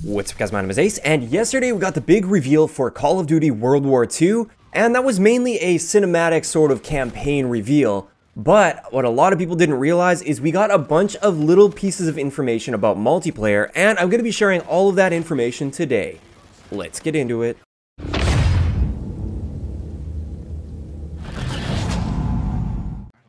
What's up guys, my name is Ace, and yesterday we got the big reveal for Call of Duty WWII, and that was mainly a cinematic sort of campaign reveal. But what a lot of people didn't realize is we got a bunch of little pieces of information about multiplayer, and I'm going to be sharing all of that information today. Let's get into it.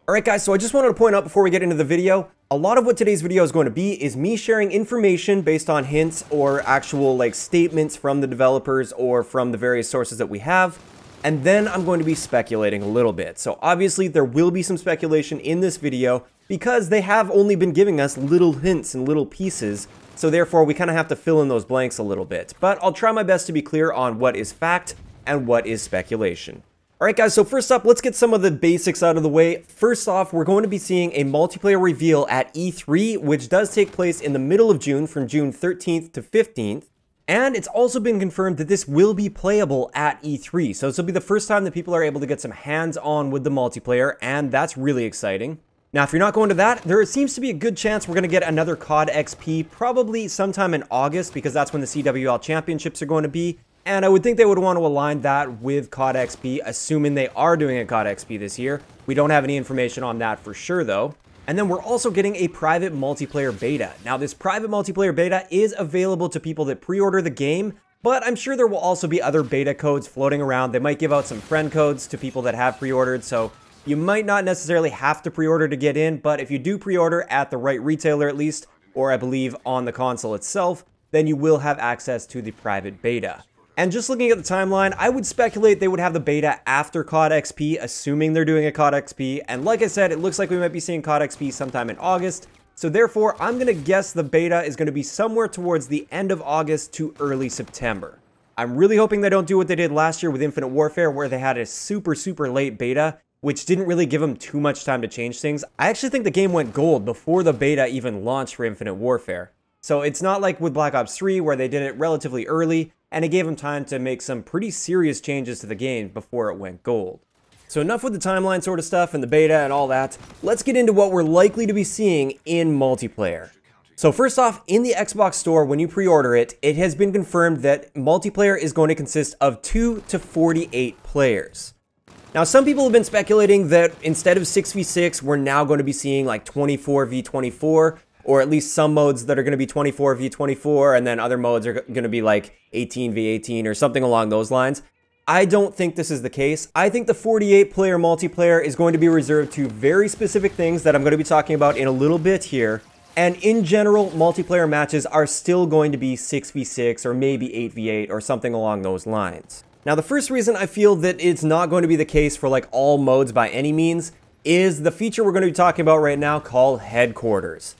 Alright guys, so I just wanted to point out before we get into the video, a lot of what today's video is going to be is me sharing information based on hints or actual statements from the developers or from the various sources that we have, and then I'm going to be speculating a little bit. So obviously there will be some speculation in this video because they have only been giving us little hints and little pieces, so therefore we kind of have to fill in those blanks a little bit. But I'll try my best to be clear on what is fact and what is speculation. Alright guys, so first up, let's get some of the basics out of the way. First off, we're going to be seeing a multiplayer reveal at E3, which does take place in the middle of June, from June 13th to 15th. And it's also been confirmed that this will be playable at E3. So this will be the first time that people are able to get some hands-on with the multiplayer, and that's really exciting. Now, if you're not going to that, there seems to be a good chance we're going to get another COD XP, probably sometime in August, because that's when the CWL Championships are going to be. And I would think they would want to align that with COD XP, assuming they are doing a COD XP this year. We don't have any information on that for sure, though. And then we're also getting a private multiplayer beta. Now, this private multiplayer beta is available to people that pre-order the game, but I'm sure there will also be other beta codes floating around. They might give out some friend codes to people that have pre-ordered, so you might not necessarily have to pre-order to get in, but if you do pre-order at the right retailer at least, or I believe on the console itself, then you will have access to the private beta. And just looking at the timeline, I would speculate they would have the beta after COD XP, assuming they're doing a COD XP. And like I said, it looks like we might be seeing COD XP sometime in August. So therefore, I'm going to guess the beta is going to be somewhere towards the end of August to early September. I'm really hoping they don't do what they did last year with Infinite Warfare, where they had a super late beta, which didn't really give them too much time to change things. I actually think the game went gold before the beta even launched for Infinite Warfare. So it's not like with Black Ops 3, where they did it relatively early, and it gave them time to make some pretty serious changes to the game before it went gold. So enough with the timeline sort of stuff and the beta and all that. Let's get into what we're likely to be seeing in multiplayer. So first off, in the Xbox store, when you pre-order it, it has been confirmed that multiplayer is going to consist of 2 to 48 players. Now, some people have been speculating that instead of 6v6, we're now going to be seeing like 24v24, or at least some modes that are going to be 24v24, and then other modes are going to be like 18v18 or something along those lines. I don't think this is the case. I think the 48-player multiplayer is going to be reserved to very specific things that I'm going to be talking about in a little bit here. And in general, multiplayer matches are still going to be 6v6 or maybe 8v8 or something along those lines. Now, the first reason I feel that it's not going to be the case for like all modes by any means is the feature we're going to be talking about right now called Headquarters.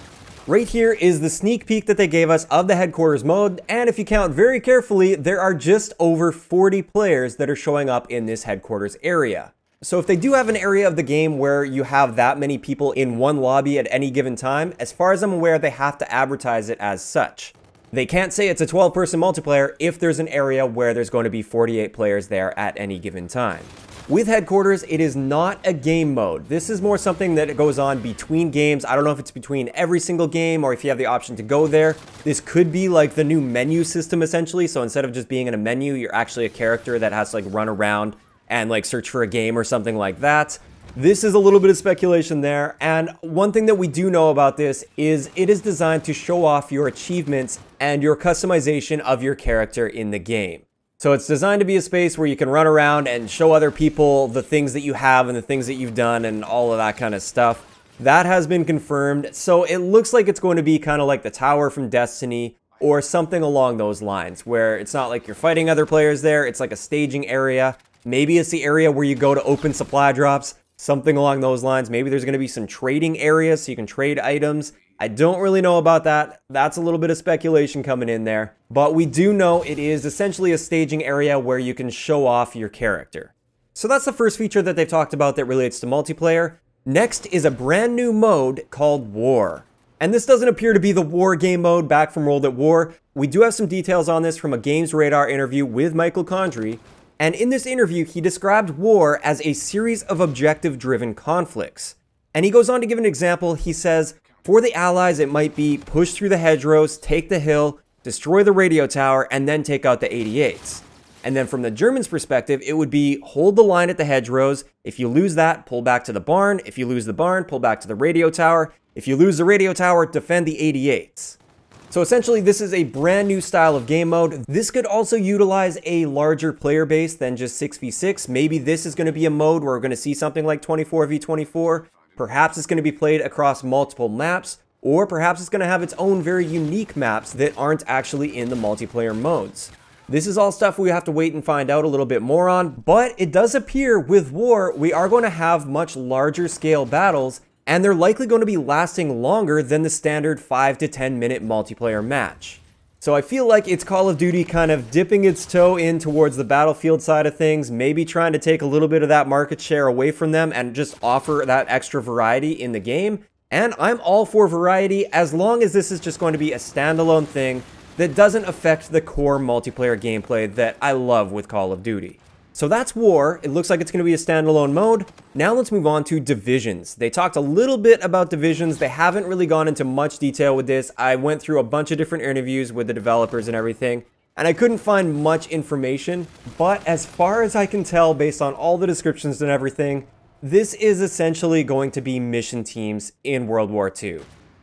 Right here is the sneak peek that they gave us of the Headquarters mode, and if you count very carefully, there are just over 40 players that are showing up in this Headquarters area. So if they do have an area of the game where you have that many people in one lobby at any given time, as far as I'm aware, they have to advertise it as such. They can't say it's a 12-person multiplayer if there's an area where there's going to be 48 players there at any given time. With Headquarters, it is not a game mode. This is more something that goes on between games. I don't know if it's between every single game or if you have the option to go there. This could be like the new menu system essentially. So instead of just being in a menu, you're actually a character that has to like run around and like search for a game or something like that. This is a little bit of speculation there. And one thing that we do know about this is it is designed to show off your achievements and your customization of your character in the game. So it's designed to be a space where you can run around and show other people the things that you have and the things that you've done and all of that kind of stuff. That has been confirmed. So it looks like it's going to be kind of like the tower from Destiny or something along those lines, where it's not like you're fighting other players there. It's like a staging area. Maybe it's the area where you go to open supply drops, something along those lines. Maybe there's going to be some trading areas so you can trade items. I don't really know about that. That's a little bit of speculation coming in there. But we do know it is essentially a staging area where you can show off your character. So that's the first feature that they've talked about that relates to multiplayer. Next is a brand new mode called War. And this doesn't appear to be the War game mode back from World at War. We do have some details on this from a Gamesradar interview with Michael Condrey. And in this interview, he described War as a series of objective-driven conflicts. And he goes on to give an example. He says, for the allies, it might be push through the hedgerows, take the hill, destroy the radio tower, and then take out the 88s. And then from the Germans' perspective, it would be hold the line at the hedgerows. If you lose that, pull back to the barn. If you lose the barn, pull back to the radio tower. If you lose the radio tower, defend the 88s. So essentially, this is a brand new style of game mode. This could also utilize a larger player base than just 6v6. Maybe this is going to be a mode where we're going to see something like 24v24. Perhaps it's going to be played across multiple maps, or perhaps it's going to have its own very unique maps that aren't actually in the multiplayer modes. This is all stuff we have to wait and find out a little bit more on, but it does appear with War, we are going to have much larger scale battles, and they're likely going to be lasting longer than the standard 5 to 10 minute multiplayer match. So I feel like it's Call of Duty kind of dipping its toe in towards the Battlefield side of things, maybe trying to take a little bit of that market share away from them and just offer that extra variety in the game. And I'm all for variety as long as this is just going to be a standalone thing that doesn't affect the core multiplayer gameplay that I love with Call of Duty. So that's War. It looks like it's going to be a standalone mode. Now let's move on to Divisions. They talked a little bit about Divisions. They haven't really gone into much detail with this. I went through a bunch of different interviews with the developers and everything, and I couldn't find much information. But as far as I can tell, based on all the descriptions and everything, this is essentially going to be mission teams in World War II.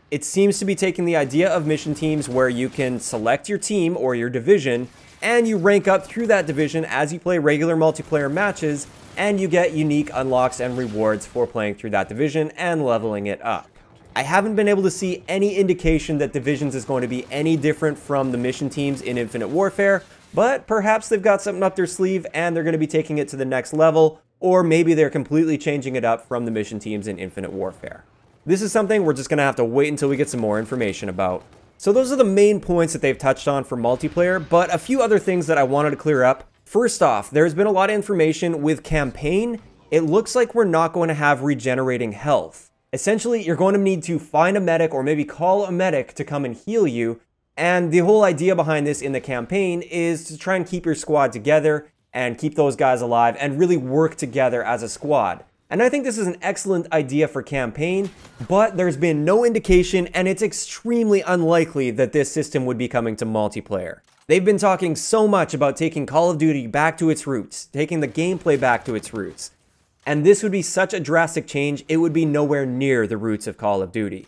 It seems to be taking the idea of mission teams where you can select your team or your division, and you rank up through that division as you play regular multiplayer matches, and you get unique unlocks and rewards for playing through that division and leveling it up. I haven't been able to see any indication that Divisions is going to be any different from the mission teams in Infinite Warfare, but perhaps they've got something up their sleeve and they're going to be taking it to the next level, or maybe they're completely changing it up from the mission teams in Infinite Warfare. This is something we're just going to have to wait until we get some more information about. So those are the main points that they've touched on for multiplayer, but a few other things that I wanted to clear up. First off, there's been a lot of information with campaign. It looks like we're not going to have regenerating health. Essentially, you're going to need to find a medic or maybe call a medic to come and heal you. And the whole idea behind this in the campaign is to try and keep your squad together and keep those guys alive and really work together as a squad. And I think this is an excellent idea for campaign, but there's been no indication and it's extremely unlikely that this system would be coming to multiplayer. They've been talking so much about taking Call of Duty back to its roots, taking the gameplay back to its roots. And this would be such a drastic change, it would be nowhere near the roots of Call of Duty.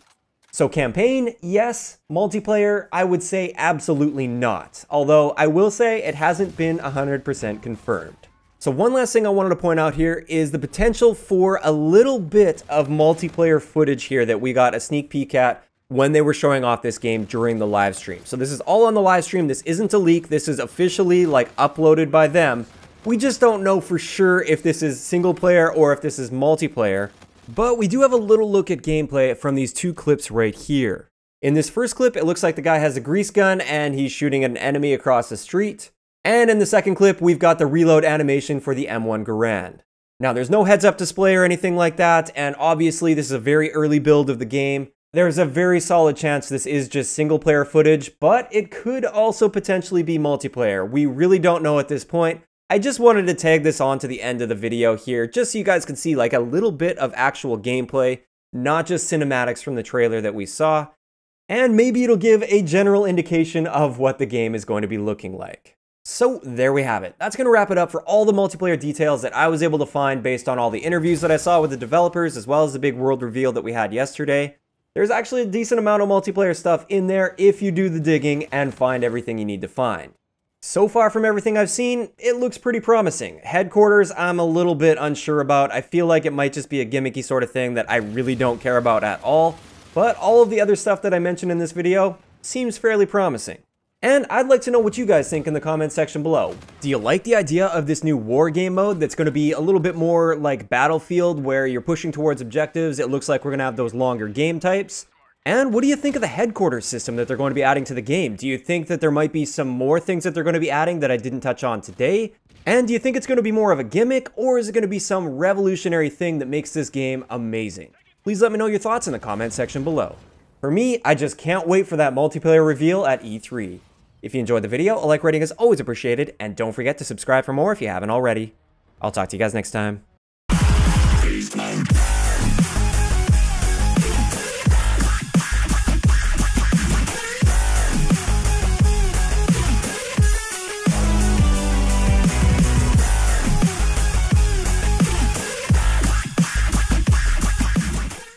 So campaign, yes. Multiplayer, I would say absolutely not. Although I will say it hasn't been 100% confirmed. So one last thing I wanted to point out here is the potential for a little bit of multiplayer footage here that we got a sneak peek at when they were showing off this game during the live stream. So this is all on the live stream. This isn't a leak. This is officially like uploaded by them. We just don't know for sure if this is single player or if this is multiplayer. But we do have a little look at gameplay from these two clips right here. In this first clip, it looks like the guy has a grease gun and he's shooting at an enemy across the street. And in the second clip, we've got the reload animation for the M1 Garand. Now, there's no heads-up display or anything like that, and obviously this is a very early build of the game. There's a very solid chance this is just single-player footage, but it could also potentially be multiplayer. We really don't know at this point. I just wanted to tag this on to the end of the video here, just so you guys can see like a little bit of actual gameplay, not just cinematics from the trailer that we saw, and maybe it'll give a general indication of what the game is going to be looking like. So there we have it. That's going to wrap it up for all the multiplayer details that I was able to find based on all the interviews that I saw with the developers, as well as the big world reveal that we had yesterday. There's actually a decent amount of multiplayer stuff in there if you do the digging and find everything you need to find. So far from everything I've seen, it looks pretty promising. Headquarters, I'm a little bit unsure about. I feel like it might just be a gimmicky sort of thing that I really don't care about at all. But all of the other stuff that I mentioned in this video seems fairly promising. And I'd like to know what you guys think in the comments section below. Do you like the idea of this new war game mode that's going to be a little bit more like Battlefield, where you're pushing towards objectives? It looks like we're going to have those longer game types. And what do you think of the headquarters system that they're going to be adding to the game? Do you think that there might be some more things that they're going to be adding that I didn't touch on today? And do you think it's going to be more of a gimmick, or is it going to be some revolutionary thing that makes this game amazing? Please let me know your thoughts in the comment section below. For me, I just can't wait for that multiplayer reveal at E3. If you enjoyed the video, a like rating is always appreciated, and don't forget to subscribe for more if you haven't already. I'll talk to you guys next time.